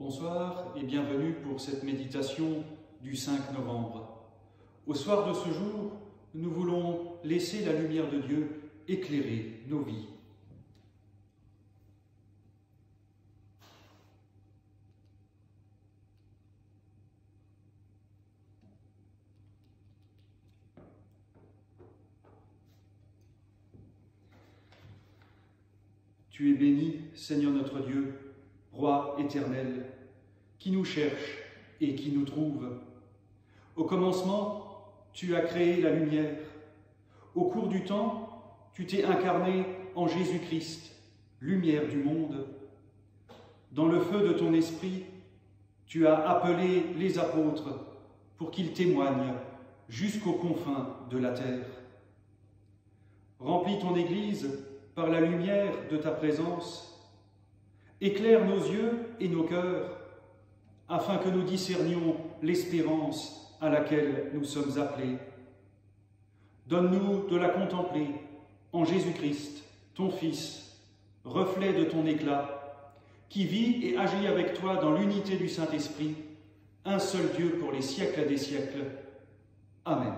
Bonsoir et bienvenue pour cette méditation du 5 novembre. Au soir de ce jour, nous voulons laisser la lumière de Dieu éclairer nos vies. Tu es béni, Seigneur notre Dieu, Roi éternel, qui nous cherche et qui nous trouve. Au commencement, tu as créé la lumière. Au cours du temps, tu t'es incarné en Jésus-Christ, lumière du monde. Dans le feu de ton esprit, tu as appelé les apôtres pour qu'ils témoignent jusqu'aux confins de la terre. Remplis ton Église par la lumière de ta présence. Éclaire nos yeux et nos cœurs, afin que nous discernions l'espérance à laquelle nous sommes appelés. Donne-nous de la contempler en Jésus-Christ, ton Fils, reflet de ton éclat, qui vit et agit avec toi dans l'unité du Saint-Esprit, un seul Dieu pour les siècles des siècles. Amen.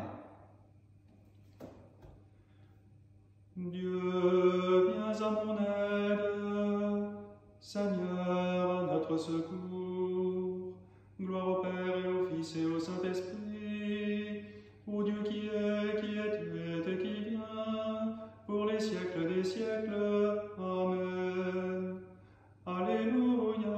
Dieu, viens à mon aide, Seigneur, notre secours. Gloire au Père et au Fils et au Saint-Esprit, au Dieu qui était et qui vient, pour les siècles des siècles. Amen. Alléluia.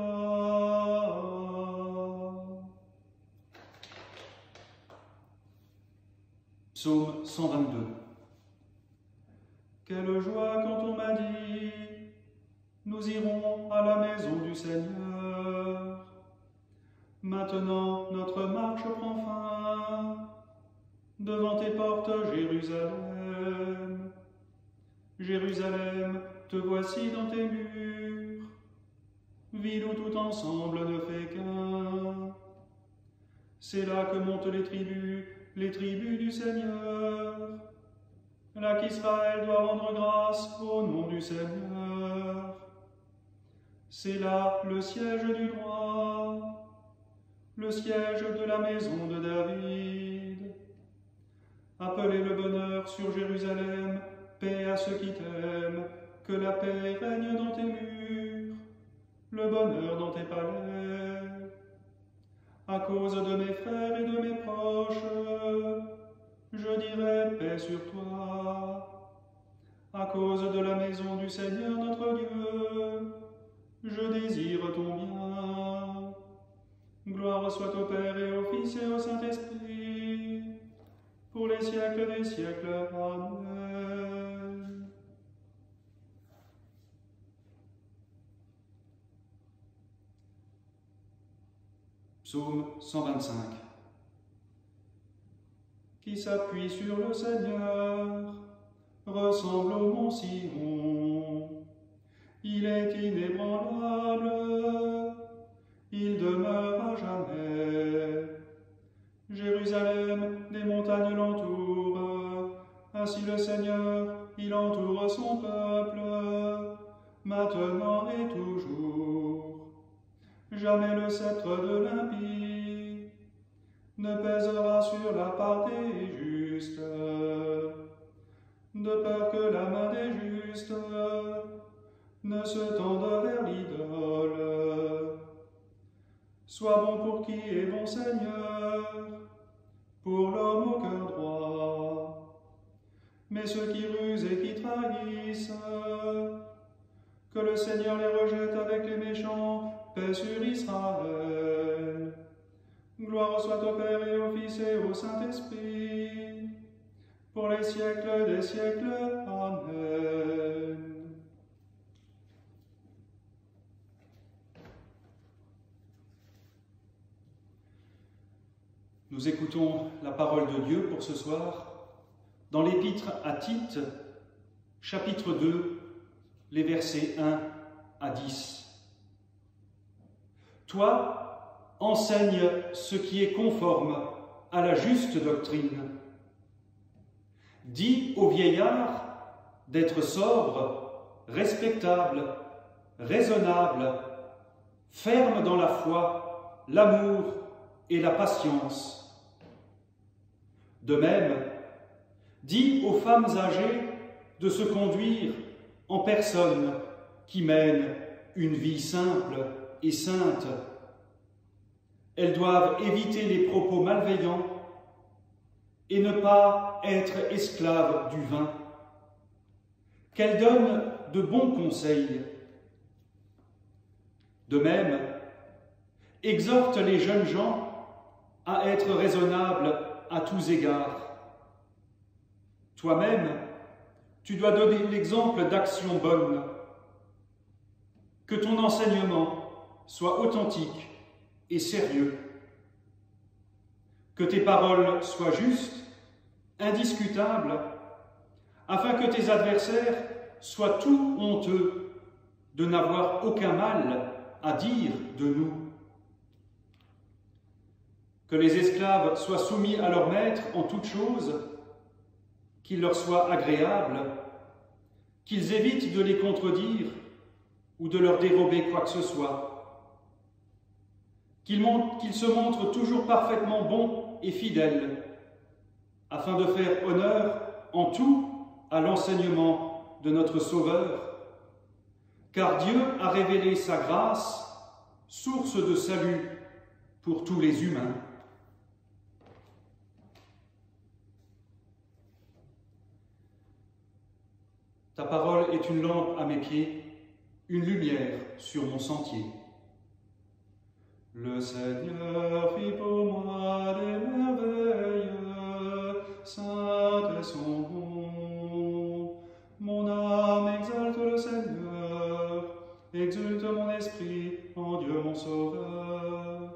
Psaume 122. Quelle joie quand on m'a dit: nous irons à la maison du Seigneur. Maintenant notre marche prend fin, devant tes portes, Jérusalem. Jérusalem, te voici dans tes murs, ville où tout ensemble ne fait qu'un. C'est là que montent les tribus du Seigneur. Là qu'Israël doit rendre grâce au nom du Seigneur. C'est là le siège du droit, le siège de la maison de David. Appelez le bonheur sur Jérusalem, paix à ceux qui t'aiment, que la paix règne dans tes murs, le bonheur dans tes palais. À cause de mes frères et de mes proches, je dirai paix sur toi. À cause de la maison du Seigneur notre Dieu, je désire ton bien. Gloire soit au Père et au Fils et au Saint-Esprit, pour les siècles des siècles. Amen. Psaume 125. Qui s'appuie sur le Seigneur ressemble au mont Sion. Il est inébranlable, il demeure à jamais. Jérusalem, des montagnes l'entourent, ainsi le Seigneur, il entoure son peuple, maintenant et toujours. Jamais le sceptre de l'impie ne pèsera sur la part des justes, de peur que la main des justes ne se tende vers l'idole. Sois bon pour qui est bon, Seigneur, pour l'homme au cœur droit. Mais ceux qui rusent et qui trahissent, que le Seigneur les rejette avec les méchants, paix sur Israël. Gloire soit au Père et au Fils et au Saint-Esprit, pour les siècles des siècles. Amen. Nous écoutons la parole de Dieu pour ce soir dans l'épître à Tite, chapitre 2, les versets 1 à 10. Toi, enseigne ce qui est conforme à la juste doctrine. Dis aux vieillards d'être sobres, respectables, raisonnables, ferme dans la foi, l'amour et la patience. De même, dis aux femmes âgées de se conduire en personnes qui mènent une vie simple et sainte. Elles doivent éviter les propos malveillants et ne pas être esclaves du vin. Qu'elles donnent de bons conseils. De même, exhorte les jeunes gens à être raisonnables à tous égards. Toi-même, tu dois donner l'exemple d'actions bonnes. Que ton enseignement soit authentique et sérieux. Que tes paroles soient justes, indiscutables, afin que tes adversaires soient tout honteux de n'avoir aucun mal à dire de nous. Que les esclaves soient soumis à leur maître en toutes choses, qu'il leur soit agréable, qu'ils évitent de les contredire ou de leur dérober quoi que ce soit, qu'ils se montrent toujours parfaitement bons et fidèles, afin de faire honneur en tout à l'enseignement de notre Sauveur, car Dieu a révélé sa grâce, source de salut pour tous les humains. Ta parole est une lampe à mes pieds, une lumière sur mon sentier. Le Seigneur fit pour moi des merveilles, saint est son nom. Mon âme exalte le Seigneur, exulte mon esprit en Dieu mon Sauveur.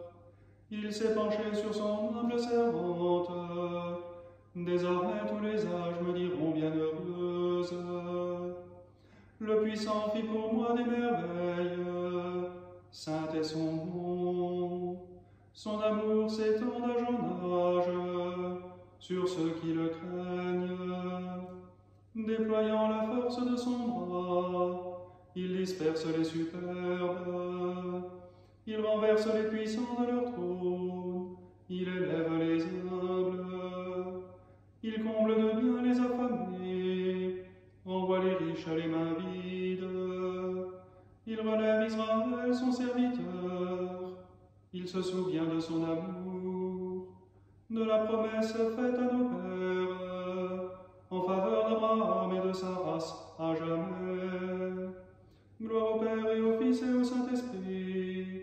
Il s'est penché sur son humble servante, désormais tous les âges me diront bienheureuse. Le puissant fit pour moi des merveilles, saint est son nom. Son amour s'étend d'âge en âge sur ceux qui le craignent. Déployant la force de son bras, il disperse les superbes. Il renverse les puissants de leur trône, il élève les humbles. Il comble de bien les affamés, envoie les riches à les mains vides. Il relève Israël, son serviteur. Il se souvient de son amour, de la promesse faite à nos pères, en faveur d'Abraham et de sa race à jamais. Gloire au Père et au Fils et au Saint-Esprit,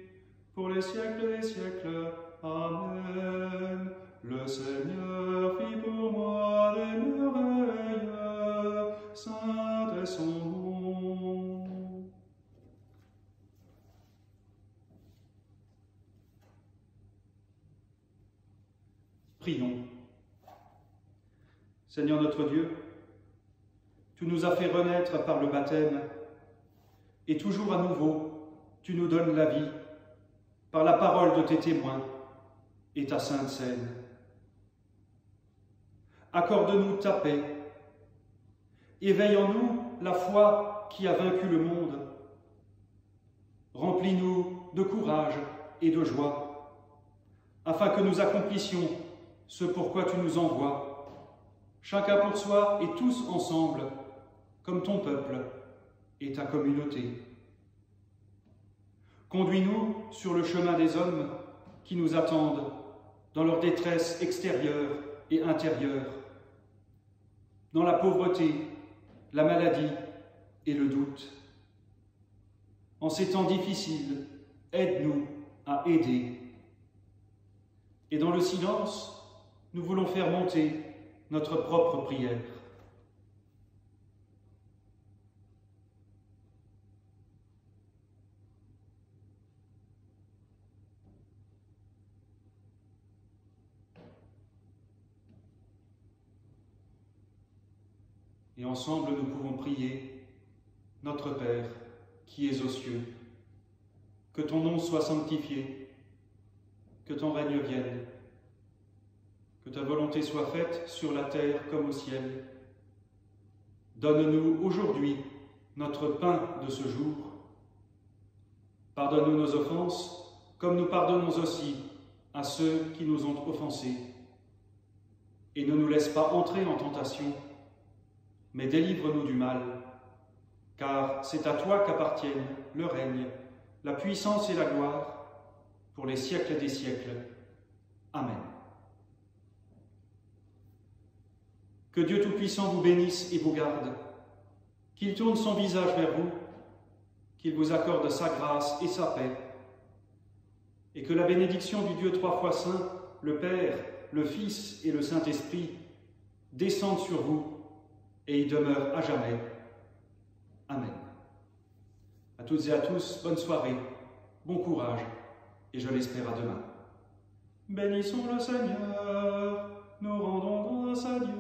pour les siècles des siècles. Amen. Le Seigneur fit pour moi des merveilles, saint est son nom. Prions. Seigneur notre Dieu, tu nous as fait renaître par le baptême, et toujours à nouveau, tu nous donnes la vie par la parole de tes témoins et ta sainte scène. Accorde-nous ta paix, éveille en nous la foi qui a vaincu le monde. Remplis-nous de courage et de joie, afin que nous accomplissions ce pourquoi tu nous envoies, chacun pour soi et tous ensemble, comme ton peuple et ta communauté. Conduis-nous sur le chemin des hommes qui nous attendent dans leur détresse extérieure et intérieure, dans la pauvreté, la maladie et le doute. En ces temps difficiles, aide-nous à aider. Et dans le silence, nous voulons faire monter notre propre prière. Et ensemble, nous pouvons prier, notre Père, qui es aux cieux, que ton nom soit sanctifié, que ton règne vienne, que ta volonté soit faite sur la terre comme au ciel. Donne-nous aujourd'hui notre pain de ce jour. Pardonne-nous nos offenses, comme nous pardonnons aussi à ceux qui nous ont offensés. Et ne nous laisse pas entrer en tentation, mais délivre-nous du mal, car c'est à toi qu'appartiennent le règne, la puissance et la gloire, pour les siècles des siècles. Amen. Que Dieu Tout-Puissant vous bénisse et vous garde, qu'il tourne son visage vers vous, qu'il vous accorde sa grâce et sa paix, et que la bénédiction du Dieu trois fois saint, le Père, le Fils et le Saint-Esprit, descende sur vous et y demeure à jamais. Amen. À toutes et à tous, bonne soirée, bon courage, et je l'espère à demain. Bénissons le Seigneur, nous rendons grâce à Dieu.